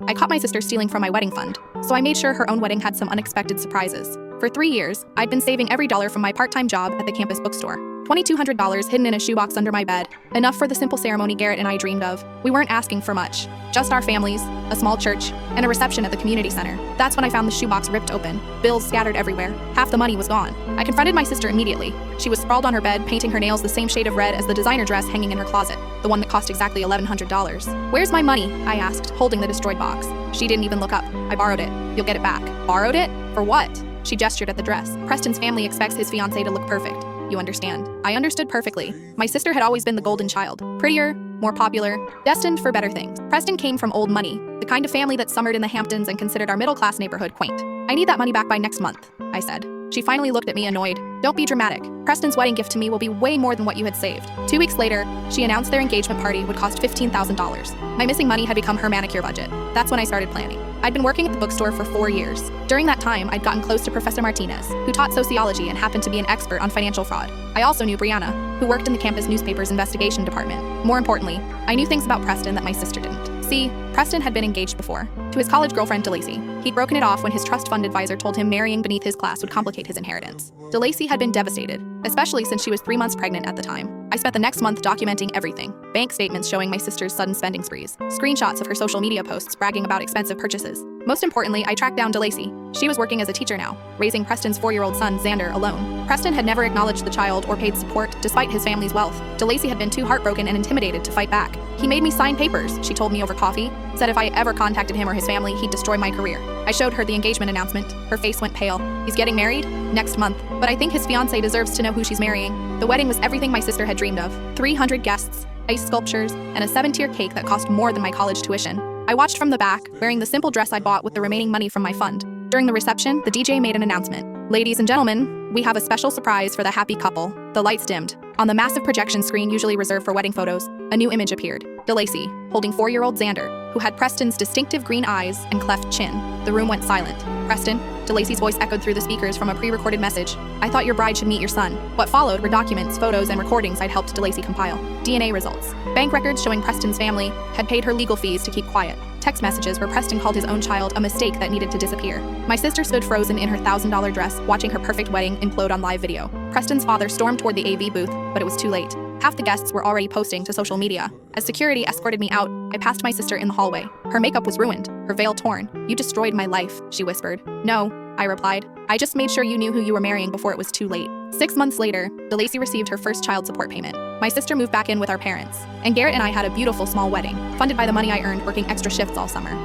I caught my sister stealing from my wedding fund, so I made sure her own wedding had some unexpected surprises. For 3 years, I'd been saving every dollar from my part-time job at the campus bookstore. $2,200 hidden in a shoebox under my bed, enough for the simple ceremony Garrett and I dreamed of. We weren't asking for much, just our families, a small church, and a reception at the community center. That's when I found the shoebox ripped open, bills scattered everywhere. Half the money was gone. I confronted my sister immediately. She was sprawled on her bed, painting her nails the same shade of red as the designer dress hanging in her closet, the one that cost exactly $1,100. "Where's my money?" I asked, holding the destroyed box. She didn't even look up. "I borrowed it. You'll get it back." "Borrowed it? For what?" She gestured at the dress. "Preston's family expects his fiancée to look perfect. You understand." I understood perfectly. My sister had always been the golden child. Prettier, more popular, destined for better things. Preston came from old money, the kind of family that summered in the Hamptons and considered our middle-class neighborhood quaint. "I need that money back by next month," I said. She finally looked at me annoyed. "Don't be dramatic. Preston's wedding gift to me will be way more than what you had saved." 2 weeks later, she announced their engagement party would cost $15,000. My missing money had become her manicure budget. That's when I started planning. I'd been working at the bookstore for 4 years. During that time, I'd gotten close to Professor Martinez, who taught sociology and happened to be an expert on financial fraud. I also knew Brianna, who worked in the campus newspaper's investigation department. More importantly, I knew things about Preston that my sister didn't. See, Preston had been engaged before, to his college girlfriend DeLacy. He'd broken it off when his trust fund advisor told him marrying beneath his class would complicate his inheritance. DeLacy had been devastated, especially since she was 3 months pregnant at the time. I spent the next month documenting everything. Bank statements showing my sister's sudden spending sprees, screenshots of her social media posts bragging about expensive purchases. Most importantly, I tracked down DeLacy. She was working as a teacher now, raising Preston's 4-year-old son, Xander, alone. Preston had never acknowledged the child or paid support, despite his family's wealth. DeLacy had been too heartbroken and intimidated to fight back. "He made me sign papers," she told me over coffee, said if I ever contacted him or his family, he'd destroy my career. I showed her the engagement announcement. Her face went pale. "He's getting married? Next month. But I think his fiancée deserves to know who she's marrying." The wedding was everything my sister had dreamed of. 300 guests, ice sculptures, and a 7-tier cake that cost more than my college tuition. I watched from the back, wearing the simple dress I'd bought with the remaining money from my fund. During the reception, the DJ made an announcement. "Ladies and gentlemen, we have a special surprise for the happy couple." The lights dimmed. On the massive projection screen usually reserved for wedding photos, a new image appeared. DeLacy, holding 4-year-old Xander, who had Preston's distinctive green eyes and cleft chin. The room went silent. "Preston?" DeLacy's voice echoed through the speakers from a pre-recorded message. "I thought your bride should meet your son." What followed were documents, photos, and recordings I'd helped DeLacy compile. DNA results. Bank records showing Preston's family had paid her legal fees to keep quiet. Text messages where Preston called his own child a mistake that needed to disappear. My sister stood frozen in her $1,000 dress, watching her perfect wedding implode on live video. Preston's father stormed toward the AV booth, but it was too late. Half the guests were already posting to social media. As security escorted me out, I passed my sister in the hallway. Her makeup was ruined, her veil torn. "You destroyed my life," she whispered. "No," I replied. "I just made sure you knew who you were marrying before it was too late." 6 months later, DeLacy received her first child support payment. My sister moved back in with our parents, and Garrett and I had a beautiful small wedding, funded by the money I earned working extra shifts all summer.